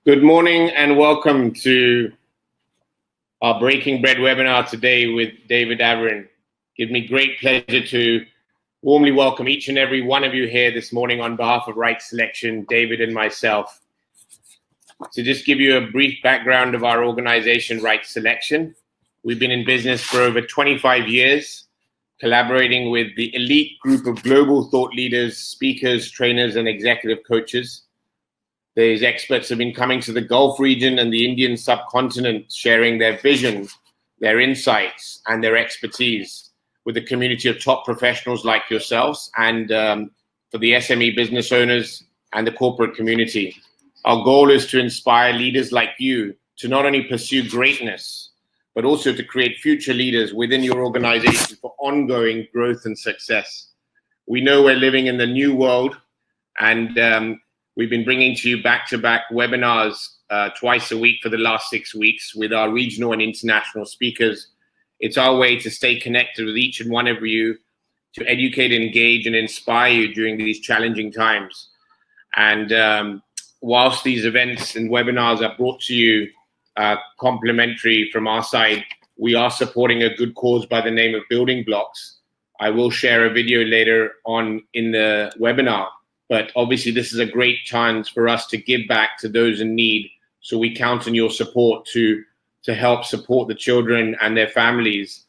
Good morning and welcome to our Breaking Bread webinar today with David Averin. Gives me great pleasure to warmly welcome each and every one of you here this morning on behalf of Right Selection, David and myself. To just give you a brief background of our organization, Right Selection. We've been in business for over 25 years, collaborating with the elite group of global thought leaders, speakers, trainers, and executive coaches. These experts have been coming to the Gulf region and the Indian subcontinent, sharing their vision, their insights, and their expertise with a community of top professionals like yourselves and for the SME business owners and the corporate community. Our goal is to inspire leaders like you to not only pursue greatness, but also to create future leaders within your organization for ongoing growth and success. We know we're living in the new world, and we've been bringing to you back-to-back webinars twice a week for the last 6 weeks with our regional and international speakers. It's our way to stay connected with each and one of you, to educate, engage, and inspire you during these challenging times. And whilst these events and webinars are brought to you complimentary from our side, we are supporting a good cause by the name of Building Blocks. I will share a video later on in the webinar. But obviously, this is a great chance for us to give back to those in need. So we count on your support to help support the children and their families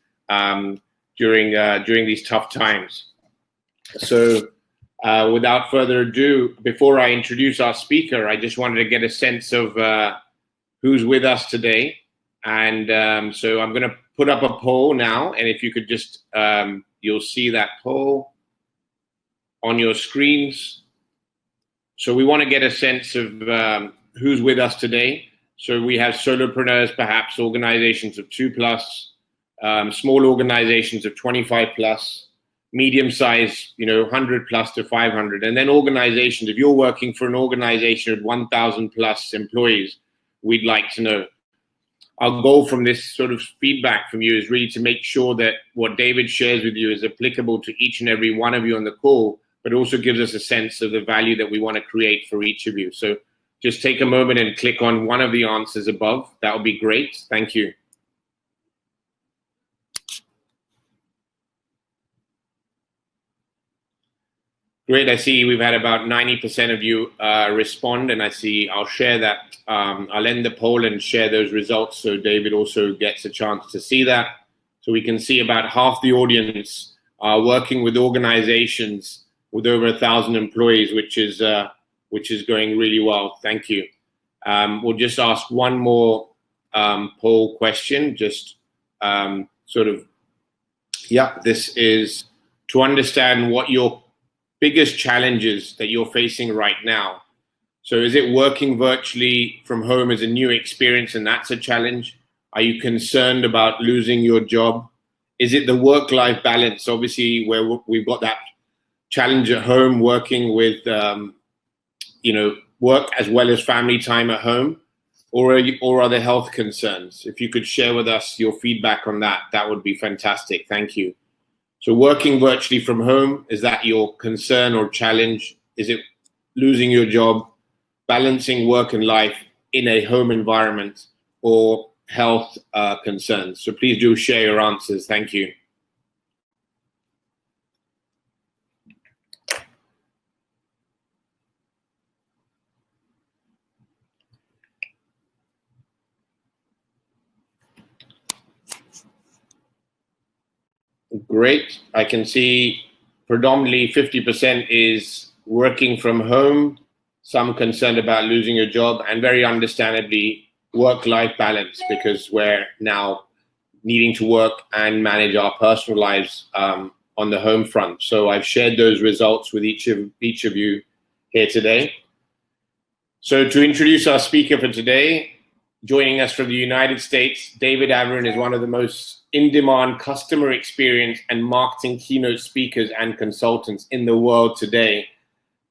during these tough times. So without further ado, before I introduce our speaker, I just wanted to get a sense of who's with us today. And so I'm going to put up a poll now. And if you could just, you'll see that poll on your screens. So we want to get a sense of who's with us today. So we have solopreneurs, perhaps organizations of 2+, small organizations of 25+, medium size, 100+ to 500, and then organizations. If you're working for an organization of 1,000+ employees, we'd like to know. Our goal from this sort of feedback from you is really to make sure that what David shares with you is applicable to each and every one of you on the call, but also gives us a sense of the value that we want to create for each of you. So just take a moment and click on one of the answers above. That would be great. Thank you. Great. I see we've had about 90% of you respond, and I'll share that. I'll end the poll and share those results so David also gets a chance to see that. So we can see about half the audience are working with organizations with over 1,000 employees, which is going really well. Thank you. We'll just ask one more poll question. Just this is to understand what your biggest challenges that you're facing right now. So is it working virtually from home as a new experience and that's a challenge? Are you concerned about losing your job? Is it the work-life balance, obviously, where we've got that challenge at home, working with, work as well as family time at home, or are there health concerns? If you could share with us your feedback on that, that would be fantastic. Thank you. So working virtually from home, is that your concern or challenge? Is it losing your job, balancing work and life in a home environment, or health concerns? So please do share your answers. Thank you. Great. I can see predominantly 50% is working from home, some concerned about losing your job, and very understandably work-life balance, because we're now needing to work and manage our personal lives on the home front. So I've shared those results with each of you here today. So to introduce our speaker for today, joining us from the United States, David Averin is one of the most in-demand customer experience and marketing keynote speakers and consultants in the world today.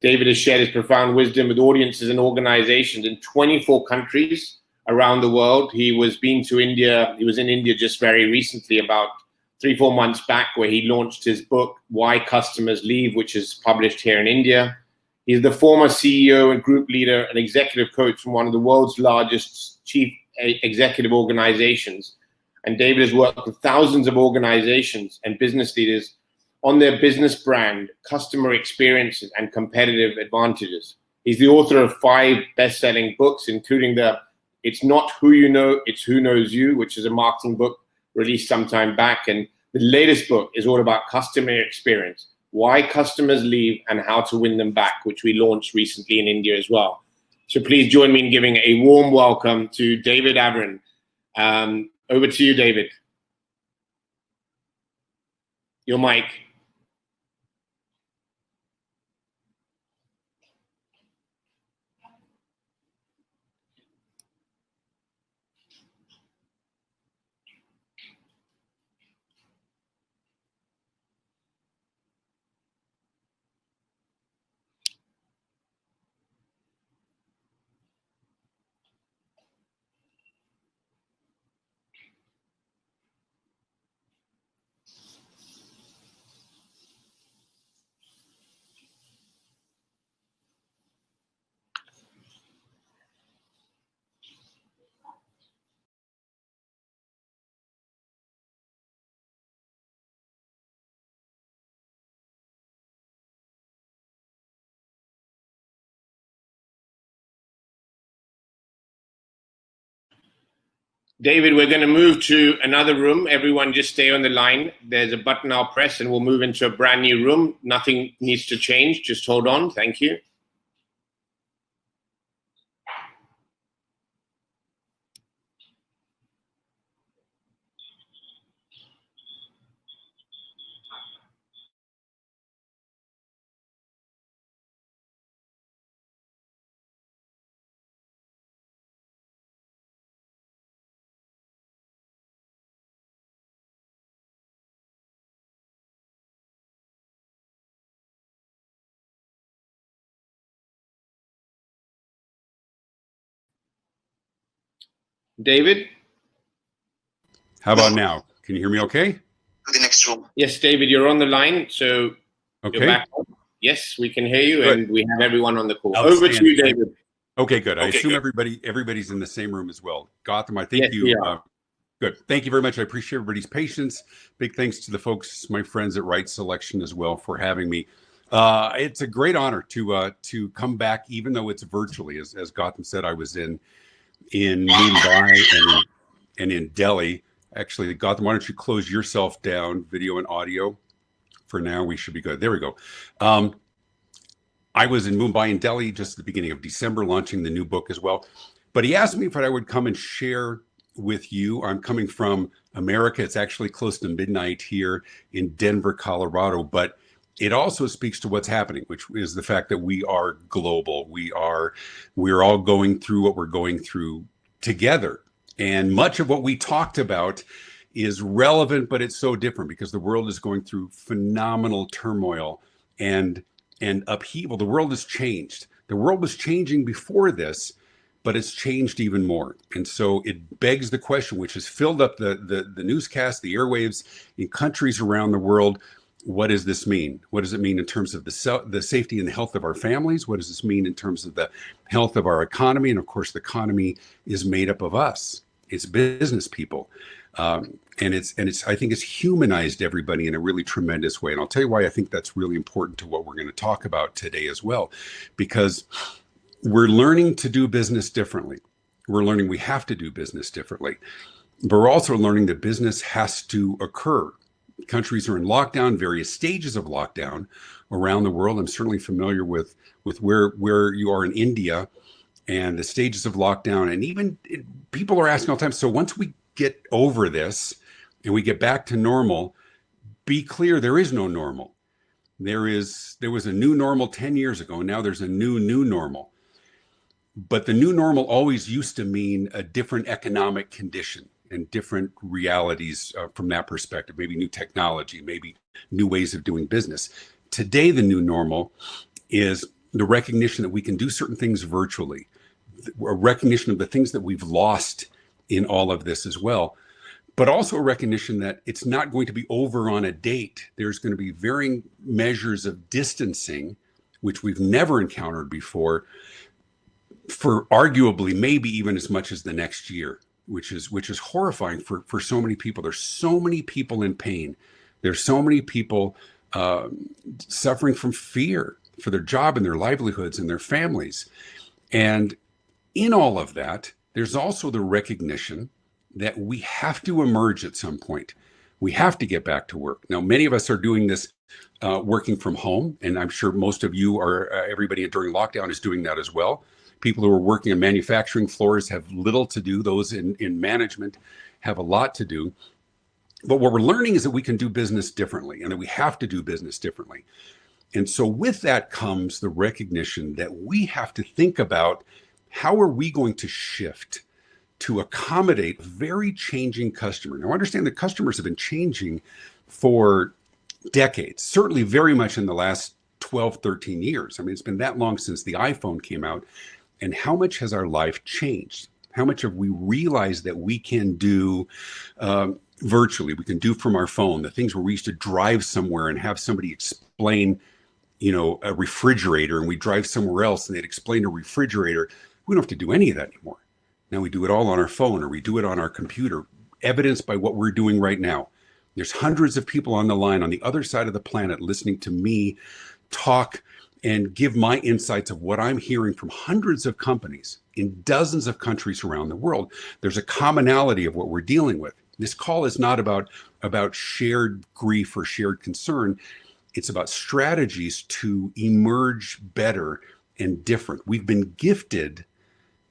David has shared his profound wisdom with audiences and organizations in 24 countries around the world. He was in India just very recently, about 3-4 months back, where he launched his book, Why Customers Leave, which is published here in India. He's the former CEO and group leader and executive coach from one of the world's largest chief executive organizations. And David has worked with thousands of organizations and business leaders on their business brand, customer experiences, and competitive advantages. He's the author of 5 best-selling books, including It's Not Who You Know, It's Who Knows You, which is a marketing book released some time back. And the latest book is all about customer experience, why customers leave and how to win them back, which we launched recently in India as well. So please join me in giving a warm welcome to David Averin. Over to you, David. Your mic. David, we're going to move to another room. Everyone just stay on the line. There's a button I'll press and we'll move into a brand new room. Nothing needs to change. Just hold on. Thank you. David? How about now? Can you hear me okay? To the next room. Yes, David, you're on the line. So okay. You're back. Yes, we can hear you. Good. And we have everyone on the call. Over to you, David. Okay, good. I assume everybody's in the same room as well. Gautam, I thank yes, you. Good. Thank you very much. I appreciate everybody's patience. Big thanks to the folks, my friends at Right Selection as well, for having me. It's a great honor to come back, even though it's virtually. As Gautam said, I was in Mumbai and in Delhi. Actually, Gautam, why don't you close yourself down, video and audio? For now, we should be good. There we go. I was in Mumbai and Delhi just at the beginning of December, launching the new book as well. But he asked me if I would come and share with you. I'm coming from America. It's actually close to midnight here in Denver, Colorado. But it also speaks to what's happening, which is the fact that we are global. We're all going through what we're going through together. And much of what we talked about is relevant, but it's so different because the world is going through phenomenal turmoil and upheaval. The world has changed. The world was changing before this, but it's changed even more. And so it begs the question, which has filled up the newscast, the airwaves in countries around the world. What does this mean? What does it mean in terms of the safety and the health of our families? What does this mean in terms of the health of our economy? And of course, the economy is made up of us. It's business people. And I think it's humanized everybody in a really tremendous way. And I'll tell you why I think that's really important to what we're going to talk about today as well, because we're learning to do business differently. We're learning we have to do business differently, but we're also learning that business has to occur. countries are in lockdown, various stages of lockdown around the world. I'm certainly familiar with where you are in India and the stages of lockdown. And even people are asking all the time, so once we get over this and we get back to normal, be clear, there is no normal. There was a new normal 10 years ago, and now there's a new normal. But the new normal always used to mean a different economic condition and different realities from that perspective, maybe new technology, maybe new ways of doing business. Today, the new normal is the recognition that we can do certain things virtually, a recognition of the things that we've lost in all of this as well, but also a recognition that it's not going to be over on a date. There's going to be varying measures of distancing, which we've never encountered before, for arguably maybe even as much as the next year, which is horrifying for so many people. There's so many people in pain. There's so many people suffering from fear for their job and their livelihoods and their families. And in all of that, there's also the recognition that we have to emerge at some point. We have to get back to work. Now, many of us are doing this working from home, and I'm sure most of you are, everybody during lockdown is doing that as well. People who are working on manufacturing floors have little to do. Those in management have a lot to do. But what we're learning is that we can do business differently and that we have to do business differently. And so with that comes the recognition that we have to think about how are we going to shift to accommodate a very changing customer. Now, understand that customers have been changing for decades, certainly very much in the last 12, 13 years. I mean, it's been that long since the iPhone came out. And how much has our life changed? How much have we realized that we can do virtually? We can do from our phone, the things where we used to drive somewhere and have somebody explain, a refrigerator, and we drive somewhere else and they'd explain a refrigerator. We don't have to do any of that anymore. Now we do it all on our phone, or we do it on our computer, evidenced by what we're doing right now. There's hundreds of people on the line on the other side of the planet listening to me talk and give my insights of what I'm hearing from hundreds of companies in dozens of countries around the world. There's a commonality of what we're dealing with. This call is not about shared grief or shared concern. It's about strategies to emerge better and different. We've been gifted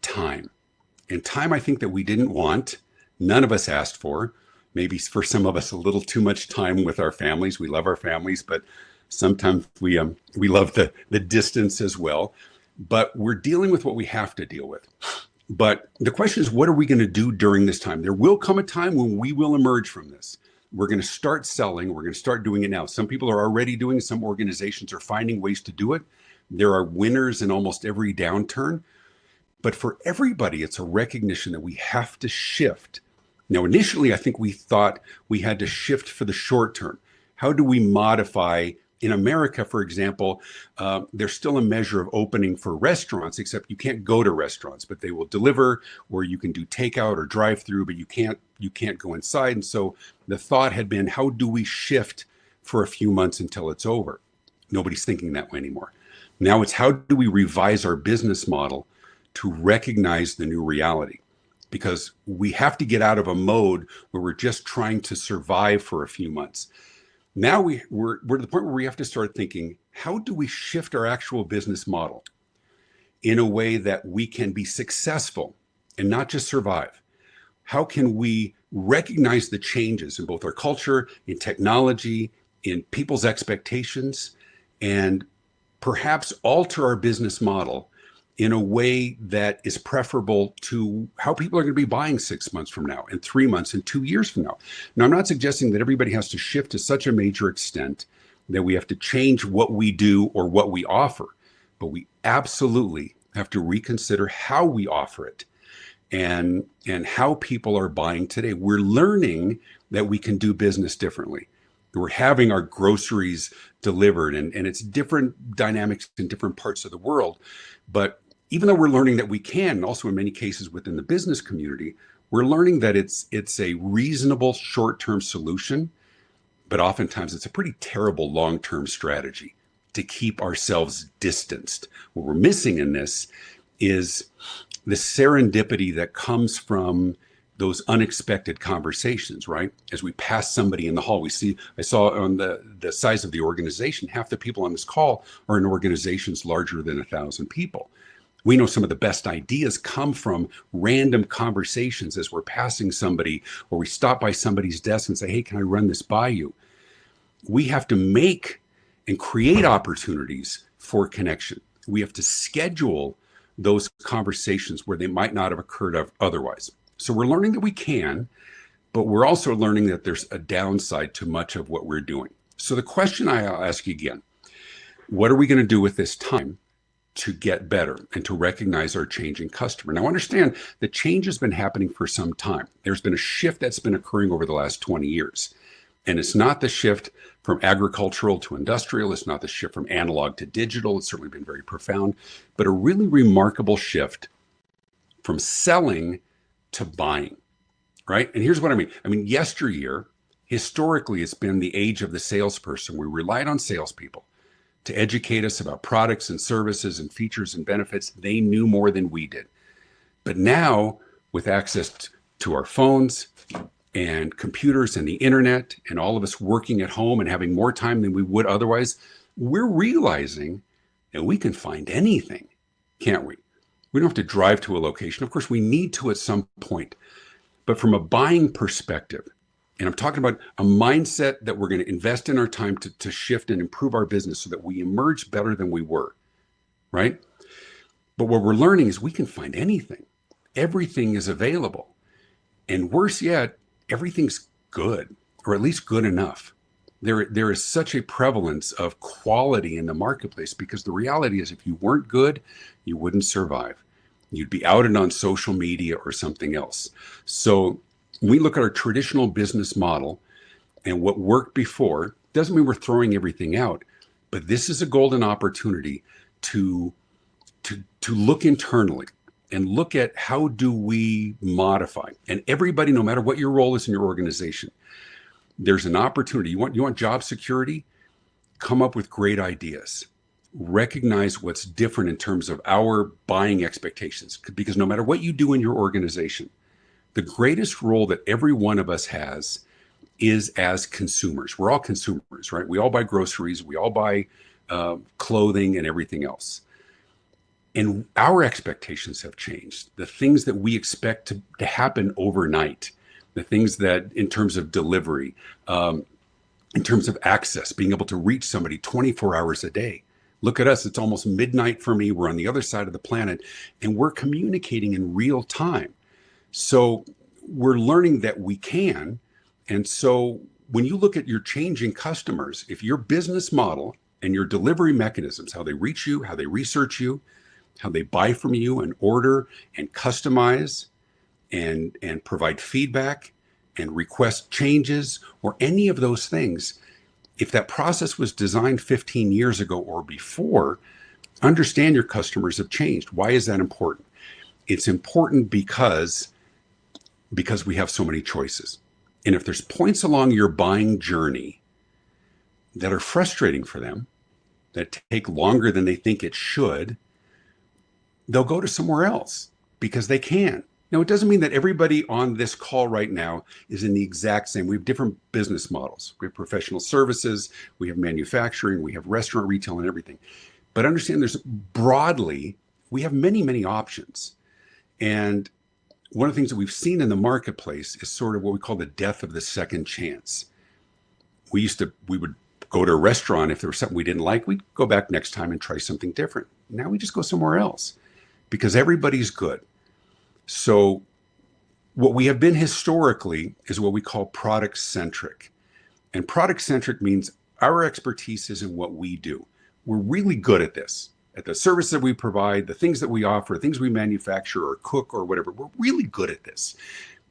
time. And time, I think, that we didn't want, none of us asked for. Maybe for some of us, a little too much time with our families. We love our families, but sometimes we love the distance as well. But we're dealing with what we have to deal with. But the question is, what are we going to do during this time? There will come a time when we will emerge from this. We're going to start selling. We're going to start doing it now. Some people are already doing it. Some organizations are finding ways to do it. There are winners in almost every downturn. But for everybody, it's a recognition that we have to shift. Now, initially, I think we thought we had to shift for the short term. How do we modify? In America, for example, there's still a measure of opening for restaurants, except you can't go to restaurants, but they will deliver, or you can do takeout or drive-through, but you can't go inside. And so the thought had been, how do we shift for a few months until it's over? Nobody's thinking that way anymore. Now it's, how do we revise our business model to recognize the new reality? Because we have to get out of a mode where we're just trying to survive for a few months. Now we're to the point where we have to start thinking, how do we shift our actual business model in a way that we can be successful and not just survive? How can we recognize the changes in both our culture, in technology, in people's expectations, and perhaps alter our business model in a way that is preferable to how people are going to be buying 6 months from now, and 3 months, and 2 years from now. Now, I'm not suggesting that everybody has to shift to such a major extent that we have to change what we do or what we offer, but we absolutely have to reconsider how we offer it and how people are buying today. We're learning that we can do business differently. We're having our groceries delivered, and it's different dynamics in different parts of the world. But even though we're learning that we can, and also in many cases within the business community, we're learning that it's a reasonable short-term solution, but oftentimes it's a pretty terrible long-term strategy to keep ourselves distanced. What we're missing in this is the serendipity that comes from those unexpected conversations, right? As we pass somebody in the hall, I saw on the size of the organization, half the people on this call are in organizations larger than 1,000 people. We know some of the best ideas come from random conversations as we're passing somebody, or we stop by somebody's desk and say, hey, can I run this by you? We have to make and create opportunities for connection. We have to schedule those conversations where they might not have occurred otherwise. So we're learning that we can, but we're also learning that there's a downside to much of what we're doing. So the question I'll ask you again, what are we going to do with this time to get better and to recognize our changing customer? Now, understand that change has been happening for some time. There's been a shift that's been occurring over the last 20 years. And it's not the shift from agricultural to industrial. It's not the shift from analog to digital. It's certainly been very profound, but a really remarkable shift from selling to buying, right? And here's what I mean. Yesteryear, historically, it's been the age of the salesperson. We relied on salespeople to educate us about products and services and features and benefits. They knew more than we did. But now, with access to our phones and computers and the internet, and all of us working at home and having more time than we would otherwise, we're realizing that we can find anything, can't we? We don't have to drive to a location. Of course, we need to at some point. But from a buying perspective, and I'm talking about a mindset that we're going to invest in our time to shift and improve our business so that we emerge better than we were, right? But what we're learning is we can find anything. Everything is available. And worse yet, everything's good, or at least good enough. There is such a prevalence of quality in the marketplace because the reality is if you weren't good, you wouldn't survive. You'd be outed on social media or something else. So when we look at our traditional business model and what worked before, doesn't mean we're throwing everything out, but this is a golden opportunity to look internally and look at how do we modify. And everybody, no matter what your role is in your organization, there's an opportunity. You want job security? Come up with great ideas. Recognize what's different in terms of our buying expectations. Because no matter what you do in your organization, the greatest role that every one of us has is as consumers. We're all consumers, right? We all buy groceries. We all buy clothing and everything else. And our expectations have changed. The things that we expect to happen overnight, the things that in terms of delivery, in terms of access, being able to reach somebody 24 hours a day. Look at us, it's almost midnight for me. We're on the other side of the planet and we're communicating in real time. So we're learning that we can. And so when you look at your changing customers, if your business model and your delivery mechanisms, how they reach you, how they research you, how they buy from you and order and customize and provide feedback and request changes or any of those things, if that process was designed 15 years ago or before, understand your customers have changed. Why is that important? It's important because we have so many choices. And if there's points along your buying journey that are frustrating for them, that take longer than they think it should, they'll go to somewhere else because they can. Now, it doesn't mean that everybody on this call right now is in the exact same. We have different business models. We have professional services, we have manufacturing, we have restaurant, retail, and everything. But understand broadly, we have many, many options. And one of the things that we've seen in the marketplace is sort of what we call the death of the second chance. We would go to a restaurant. If there was something we didn't like, we'd go back next time and try something different. Now we just go somewhere else because everybody's good. So what we have been historically is what we call product centric. And product centric means our expertise is in what we do. We're really good at this, at the service that we provide, the things that we offer, things we manufacture or cook or whatever. We're really good at this.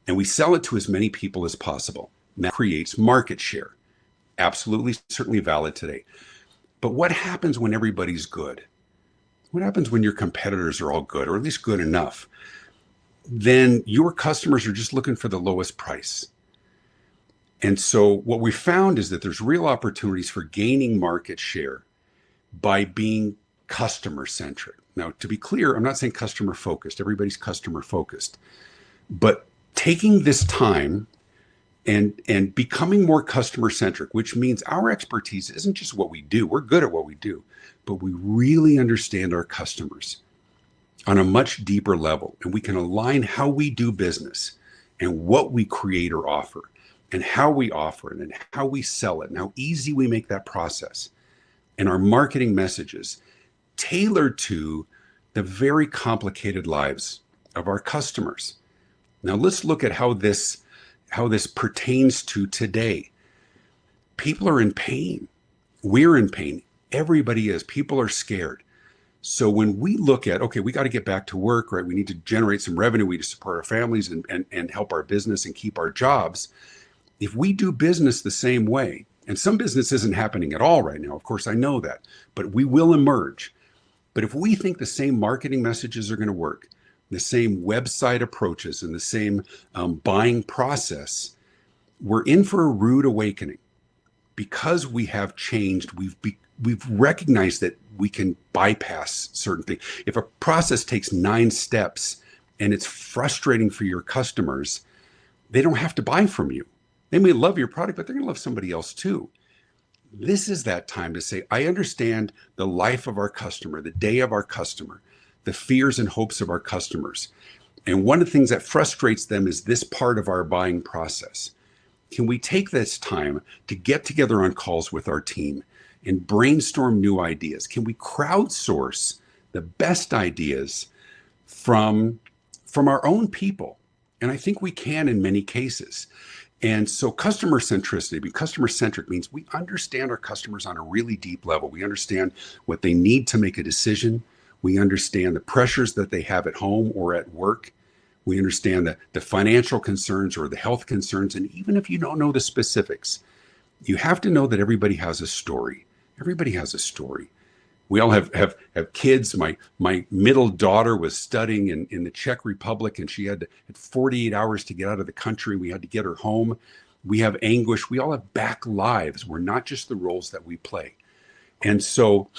And we sell it to as many people as possible. And that creates market share. Absolutely, certainly valid today. But what happens when everybody's good? What happens when your competitors are all good, or at least good enough? Then your customers are just looking for the lowest price. And so what we found is that there's real opportunities for gaining market share by being customer centric. Now, to be clear, I'm not saying customer focused. Everybody's customer focused. But taking this time and becoming more customer centric, which means our expertise isn't just what we do. We're good at what we do, but we really understand our customers on a much deeper level. And we can align how we do business and what we create or offer and how we offer it and how we sell it and how easy we make that process, and our marketing messages tailored to the very complicated lives of our customers. Now let's look at how this pertains to today. People are in pain. We're in pain. Everybody is. People are scared. So when we look at, okay, we got to get back to work, right? We need to generate some revenue. We need to support our families and help our business and keep our jobs. If we do business the same way, and some business isn't happening at all right now, of course, I know that, but we will emerge. But if we think the same marketing messages are going to work, the same website approaches and the same buying process, we're in for a rude awakening. Because we have changed, we've recognized that we can bypass certain things. If a process takes 9 steps and it's frustrating for your customers, they don't have to buy from you. They may love your product, but they're going to love somebody else too. This is that time to say, I understand the life of our customer, the day of our customer, the fears and hopes of our customers. And one of the things that frustrates them is this part of our buying process. Can we take this time to get together on calls with our team and brainstorm new ideas? Can we crowdsource the best ideas from our own people? And I think we can in many cases. And so customer centricity, being customer centric, means we understand our customers on a really deep level. We understand what they need to make a decision. We understand the pressures that they have at home or at work. We understand the financial concerns or the health concerns. And even if you don't know the specifics, you have to know that everybody has a story. Everybody has a story. We all have kids. My middle daughter was studying in the Czech Republic, and she had 48 hours to get out of the country. We had to get her home. We have anguish. We all have back lives. We're not just the roles that we play. And so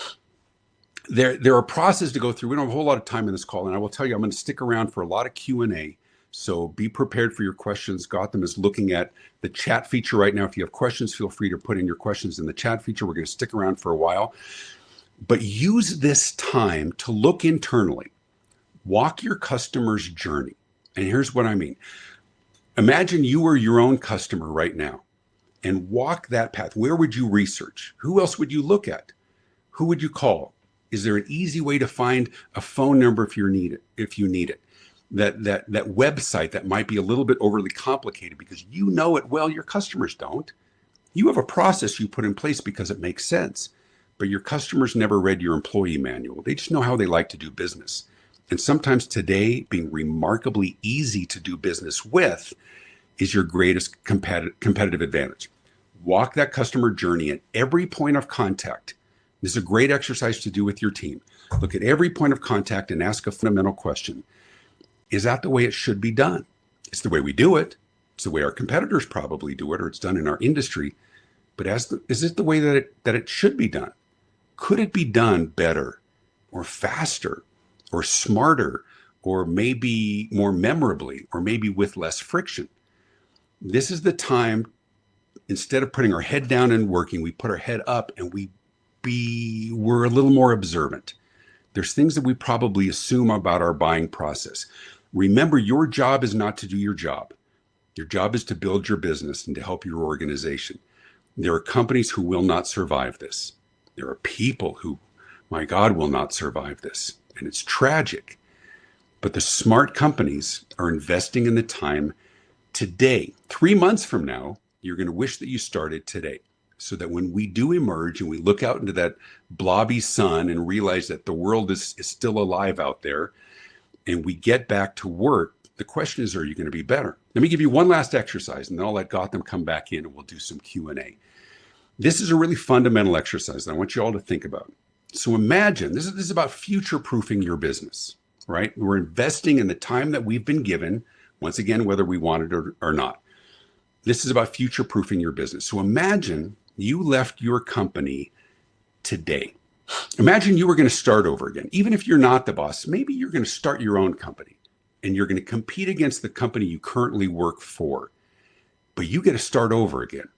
there are processes to go through. We don't have a whole lot of time in this call, and I will tell you, I'm going to stick around for a lot of Q&A. So be prepared for your questions. Gotham is looking at the chat feature right now. If you have questions, feel free to put in your questions in the chat feature. We're going to stick around for a while. But use this time to look internally. Walk your customer's journey. And here's what I mean. Imagine you are your own customer right now and walk that path. Where would you research? Who else would you look at? Who would you call? Is there an easy way to find a phone number if you need it? That website that might be a little bit overly complicated because you know it well, your customers don't. You have a process you put in place because it makes sense. But your customers never read your employee manual. They just know how they like to do business. And sometimes today, being remarkably easy to do business with is your greatest competitive advantage. Walk that customer journey at every point of contact. This is a great exercise to do with your team. Look at every point of contact and ask a fundamental question. Is that the way it should be done? It's the way we do it. It's the way our competitors probably do it, or it's done in our industry. But is it the way that it should be done? Could it be done better or faster or smarter or maybe more memorably or maybe with less friction? This is the time, instead of putting our head down and working, we put our head up and we're a little more observant. There's things that we probably assume about our buying process. Remember, your job is not to do your job. Your job is to build your business and to help your organization. There are companies who will not survive this. There are people who, my God, will not survive this. And it's tragic. But the smart companies are investing in the time today. 3 months from now, you're going to wish that you started today. So that when we do emerge and we look out into that blobby sun and realize that the world is still alive out there and we get back to work, the question is, are you going to be better? Let me give you one last exercise and then I'll let Gotham come back in and we'll do some Q&A. This is a really fundamental exercise that I want you all to think about. So imagine, this is about future-proofing your business, right? We're investing in the time that we've been given, once again, whether we want it or not. This is about future-proofing your business. So imagine you left your company today. Imagine you were going to start over again. Even if you're not the boss, maybe you're going to start your own company. and you're going to compete against the company you currently work for, but you get to start over again.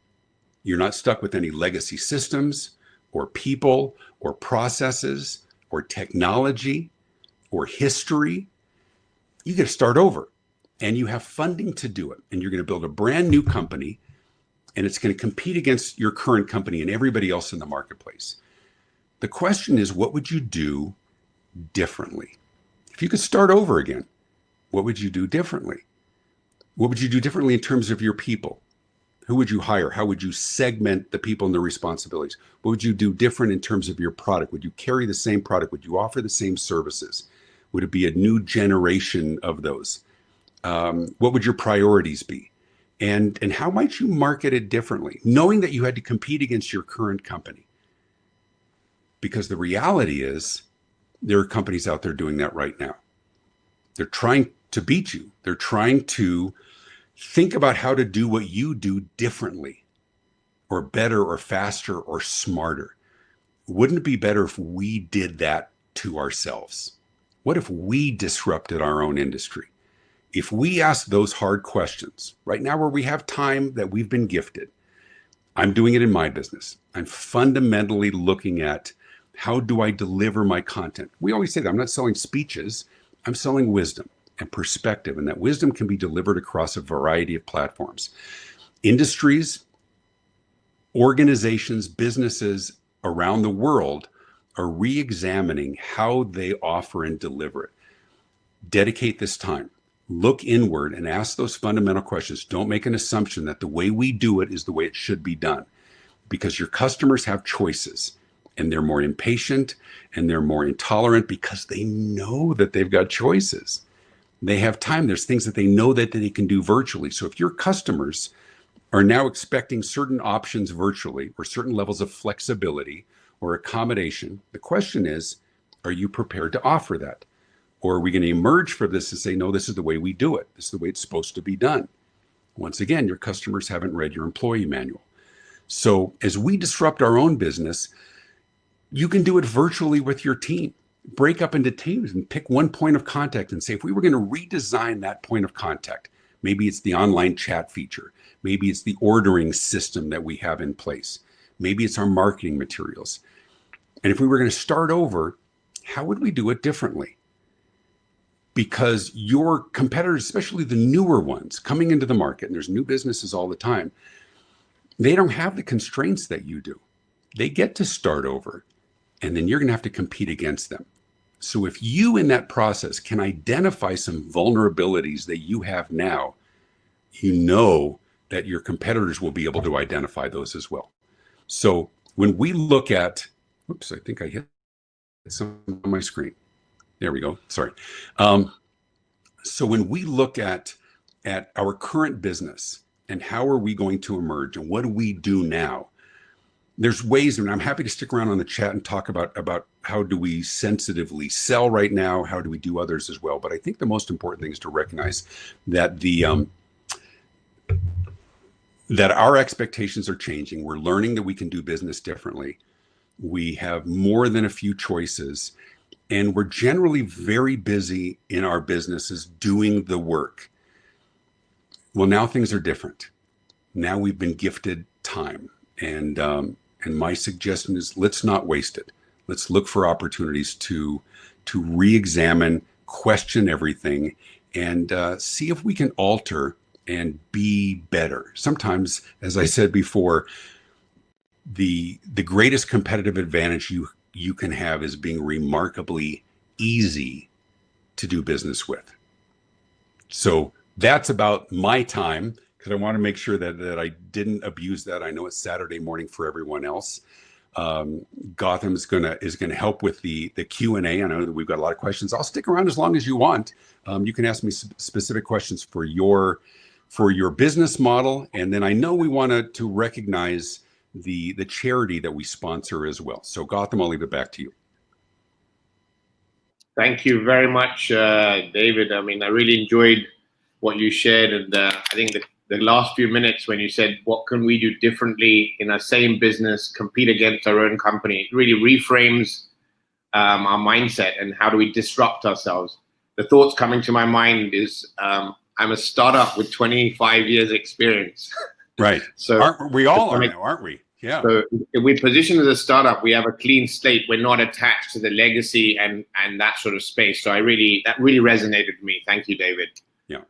You're not stuck with any legacy systems or people or processes or technology or history. You get to start over, and you have funding to do it. And you're going to build a brand new company, and it's going to compete against your current company and everybody else in the marketplace. The question is, what would you do differently? If you could start over again, what would you do differently? What would you do differently in terms of your people? Who would you hire? How would you segment the people and the responsibilities? What would you do different in terms of your product? Would you carry the same product? Would you offer the same services? Would it be a new generation of those? What would your priorities be? And how might you market it differently, knowing that you had to compete against your current company? Because the reality is, there are companies out there doing that right now. They're trying to beat you. They're trying to think about how to do what you do differently or better or faster or smarter. Wouldn't it be better if we did that to ourselves? What if we disrupted our own industry? If we ask those hard questions right now, where we have time that we've been gifted, I'm doing it in my business. I'm fundamentally looking at, how do I deliver my content? We always say that I'm not selling speeches, I'm selling wisdom and perspective, and that wisdom can be delivered across a variety of platforms. Industries, organizations, businesses around the world are re-examining how they offer and deliver it. Dedicate this time. Look inward and ask those fundamental questions. Don't make an assumption that the way we do it is the way it should be done, because your customers have choices, and they're more impatient and they're more intolerant because they know that they've got choices. They have time. There's things that they know that they can do virtually. So if your customers are now expecting certain options virtually or certain levels of flexibility or accommodation, the question is, are you prepared to offer that? Or are we going to emerge from this and say, no, this is the way we do it. This is the way it's supposed to be done. Once again, your customers haven't read your employee manual. So as we disrupt our own business, you can do it virtually with your team. Break up into teams and pick one point of contact and say, if we were going to redesign that point of contact, maybe it's the online chat feature, maybe it's the ordering system that we have in place, maybe it's our marketing materials. And if we were going to start over, how would we do it differently? Because your competitors, especially the newer ones coming into the market, and there's new businesses all the time, they don't have the constraints that you do. They get to start over, and then you're going to have to compete against them. So if you in that process can identify some vulnerabilities that you have now, you know that your competitors will be able to identify those as well. So when we look at, oops, I think I hit some on my screen. There we go. Sorry. So when we look at our current business and how are we going to emerge and what do we do now, there's ways, and I'm happy to stick around on the chat and talk about how do we sensitively sell right now, how do we do others as well. But I think the most important thing is to recognize that that our expectations are changing. We're learning that we can do business differently. We have more than a few choices, and we're generally very busy in our businesses doing the work. Well, now things are different. Now we've been gifted time, and my suggestion is, let's not waste it. Let's look for opportunities to re-examine, question everything, and see if we can alter and be better. Sometimes, as I said before, the greatest competitive advantage you can have is being remarkably easy to do business with. So that's about my time, because I want to make sure that I didn't abuse that. I know it's Saturday morning for everyone else. Gotham is gonna help with the Q&A. I know that we've got a lot of questions. I'll stick around as long as you want. You can ask me specific questions for your business model, and then I know we want to recognize the charity that we sponsor as well. So Gotham, I'll leave it back to you. Thank you very much, David. I mean, I really enjoyed what you shared, and I think the last few minutes when you said, what can we do differently in our same business, compete against our own company, it really reframes our mindset and how do we disrupt ourselves. the thoughts coming to my mind is I'm a startup with 25 years experience. Right. So aren't we all are now, aren't we? Yeah. So if we position as a startup, we have a clean slate. We're not attached to the legacy and that sort of space. So that really resonated with me. Thank you, David. Yeah.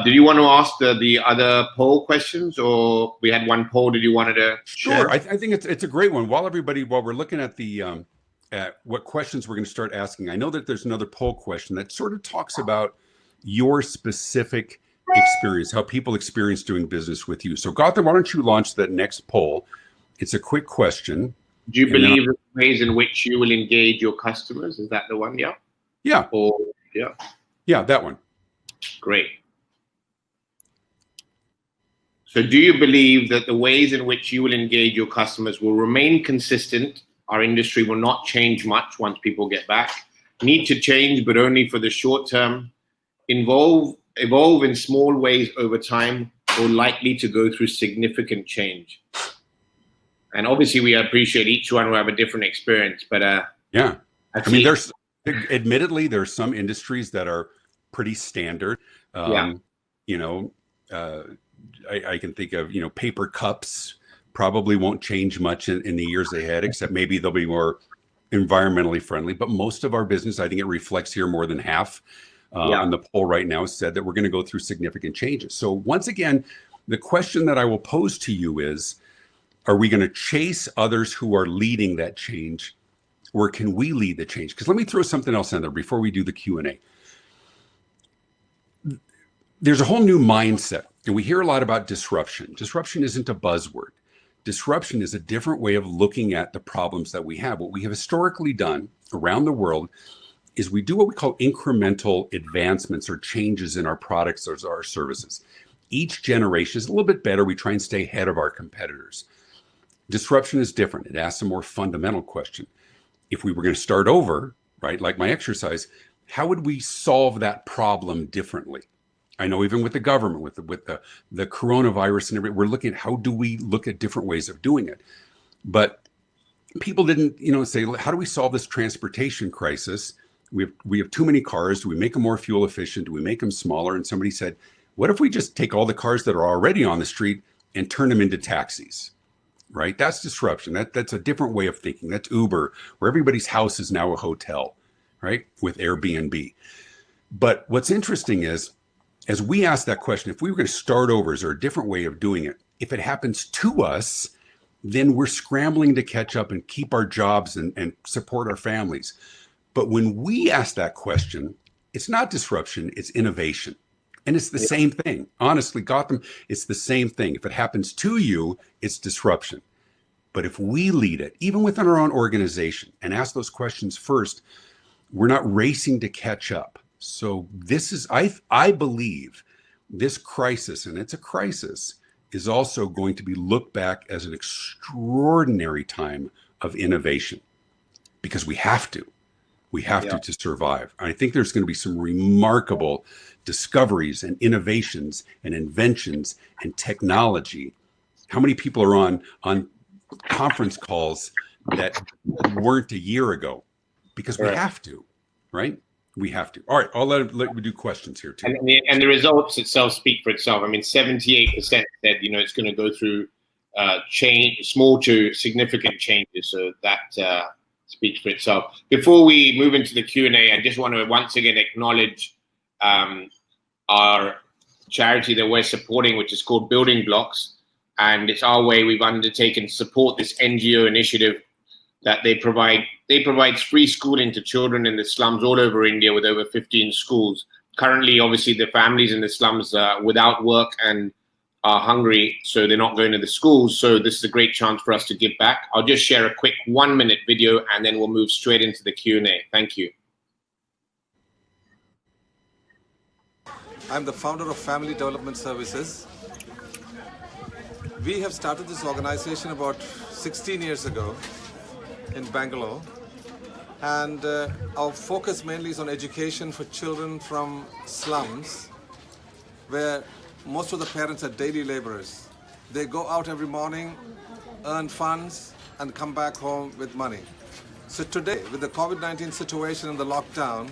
Did you want to ask the other poll questions, or we had one poll? Did you wanted to Sure. share? I think it's a great one. While we're looking at the at what questions we're going to start asking, I know that there's another poll question that sort of talks about your specific experience, how people experience doing business with you. So Gautam, why don't you launch that next poll? It's a quick question. Do you believe the ways in which you will engage your customers? Is that the one? Yeah. Yeah. Or yeah. Yeah, that one. Great. So do you believe that the ways in which you will engage your customers will remain consistent? Our industry will not change much once people get back. Need to change, but only for the short term. Evolve in small ways over time, or likely to go through significant change. And obviously, we appreciate each one will have a different experience. But yeah, I mean, admittedly, there's some industries that are pretty standard. Yeah. You know, I can think of, you know, paper cups probably won't change much in the years ahead, except maybe they'll be more environmentally friendly. But most of our business, I think it reflects here, more than half on the poll right now said that we're going to go through significant changes. So once again, the question that I will pose to you is, are we going to chase others who are leading that change, or can we lead the change? Because let me throw something else in there before we do the Q&A. There's a whole new mindset, and we hear a lot about disruption. Disruption isn't a buzzword. Disruption is a different way of looking at the problems that we have. What we have historically done around the world is we do what we call incremental advancements or changes in our products or our services. Each generation is a little bit better. We try and stay ahead of our competitors. Disruption is different. It asks a more fundamental question. If we were going to start over, right, like my exercise, how would we solve that problem differently? I know even with the government, with the coronavirus and everything, we're looking at how do we look at different ways of doing it. But people didn't, you know, say, how do we solve this transportation crisis? We have too many cars. Do we make them more fuel efficient? Do we make them smaller? And somebody said, what if we just take all the cars that are already on the street and turn them into taxis? Right? That's disruption. That's a different way of thinking. That's Uber, where everybody's house is now a hotel, right? With Airbnb. But what's interesting is, as we ask that question, if we were going to start over, is there a different way of doing it? If it happens to us, then we're scrambling to catch up and keep our jobs and support our families. But when we ask that question, it's not disruption, it's innovation. And it's the same thing. Honestly, Gautam, it's the same thing. If it happens to you, it's disruption. But if we lead it, even within our own organization, and ask those questions first, we're not racing to catch up. So this is, I believe this crisis, and it's a crisis, is also going to be looked back as an extraordinary time of innovation, because we have to. We have to survive. I think there's going to be some remarkable discoveries and innovations and inventions and technology. How many people are on conference calls that weren't a year ago? Because we have to, right? We have to. All right, I'll let we do questions here too. And the results itself speak for itself. I mean, 78% said, you know, it's going to go through small to significant changes. So that speaks for itself. Before we move into the Q&A, I just want to once again acknowledge our charity that we're supporting, which is called Building Blocks. And it's our way we've undertaken to support this NGO initiative that they provide free schooling to children in the slums all over India, with over 15 schools. Currently, obviously, the families in the slums are without work and are hungry, so they're not going to the schools. So this is a great chance for us to give back. I'll just share a quick 1-minute video, and then we'll move straight into the Q&A. Thank you. I'm the founder of Family Development Services. We have started this organization about 16 years ago in Bangalore, and our focus mainly is on education for children from slums, where most of the parents are daily laborers. They go out every morning, earn funds, and come back home with money. So today, with the COVID-19 situation and the lockdown,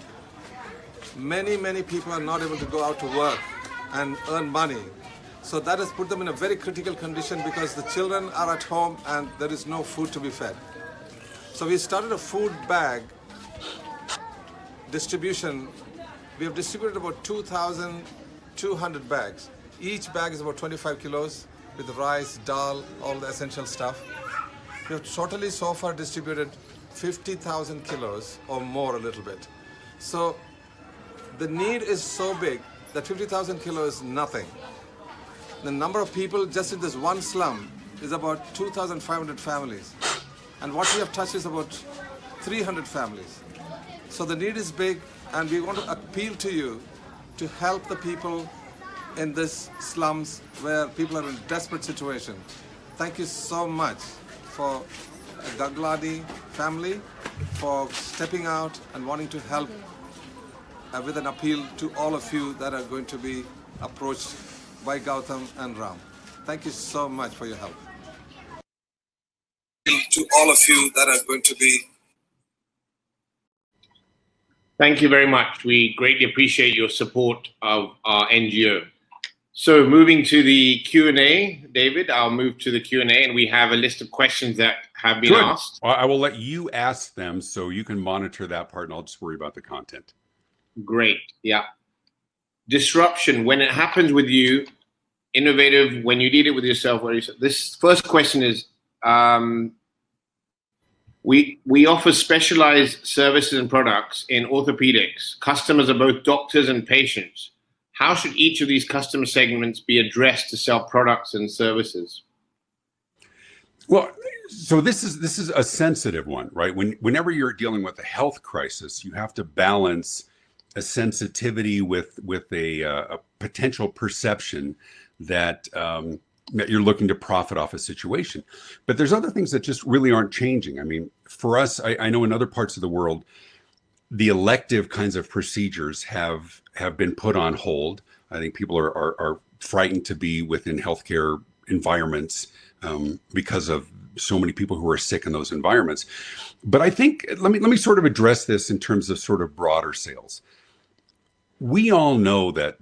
many people are not able to go out to work and earn money. So that has put them in a very critical condition because the children are at home and there is no food to be fed. So we started a food bag distribution. We have distributed about 2,200 bags. Each bag is about 25 kilos with rice, dal, all the essential stuff. We have totally so far distributed 50,000 kilos or more a little bit. So the need is so big that 50,000 kilos is nothing. The number of people just in this one slum is about 2,500 families. And what we have touched is about 300 families. So the need is big, and we want to appeal to you to help the people in this slums where people are in desperate situation. Thank you so much for the Gagladi family for stepping out and wanting to help with an appeal to all of you that are going to be approached by Gautam and Ram. Thank you so much for your help. To all of you that are going to be. Thank you very much. We greatly appreciate your support of our NGO. So moving to the Q&A, David, I'll move to the Q&A, and we have a list of questions that have been asked. I will let you ask them so you can monitor that part, and I'll just worry about the content. Great, yeah. Disruption, when it happens with you, innovative, when you did it with yourself. This first question is, we offer specialized services and products in orthopedics. Customers are both doctors and patients. How should each of these customer segments be addressed to sell products and services? Well, so this is a sensitive one, right? Whenever you're dealing with a health crisis, you have to balance a sensitivity with a potential perception that you're looking to profit off a situation. But there's other things that just really aren't changing. I mean, for us, I know in other parts of the world, the elective kinds of procedures have been put on hold. I think people are frightened to be within healthcare environments because of so many people who are sick in those environments. But I think, let me sort of address this in terms of sort of broader sales. We all know that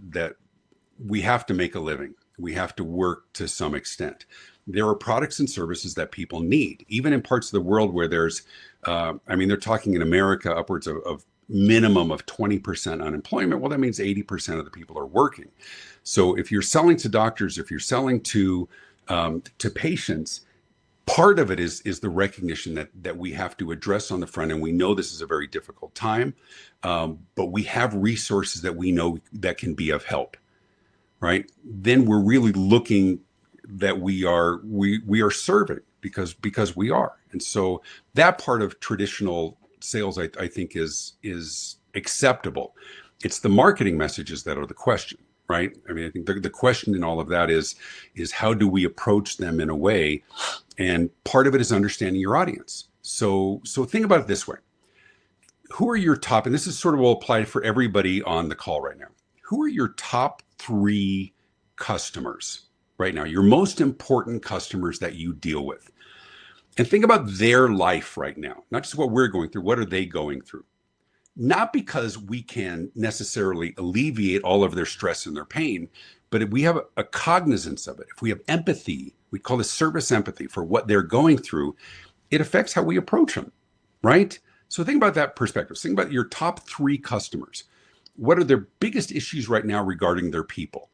we have to make a living. We have to work to some extent. There are products and services that people need, even in parts of the world where there's, they're talking in America upwards of minimum of 20% unemployment. Well, that means 80% of the people are working. So if you're selling to doctors, if you're selling to patients, part of it is the recognition that we have to address on the front end. We know this is a very difficult time, but we have resources that we know that can be of help, right? Then we're really looking that we are serving because we are. And so that part of traditional sales, I think is acceptable. It's the marketing messages that are the question, right? I mean, I think the question in all of that is how do we approach them in a way? And part of it is understanding your audience. So think about it this way. Who are your top, and this is sort of will apply for everybody on the call right now. Who are your top 3 customers right now? Your most important customers that you deal with. And think about their life right now, not just what we're going through, what are they going through? Not because we can necessarily alleviate all of their stress and their pain, but if we have a cognizance of it, if we have empathy, we call this service empathy for what they're going through, it affects how we approach them, right? So think about that perspective. Think about your top 3 customers. What are their biggest issues right now regarding their people?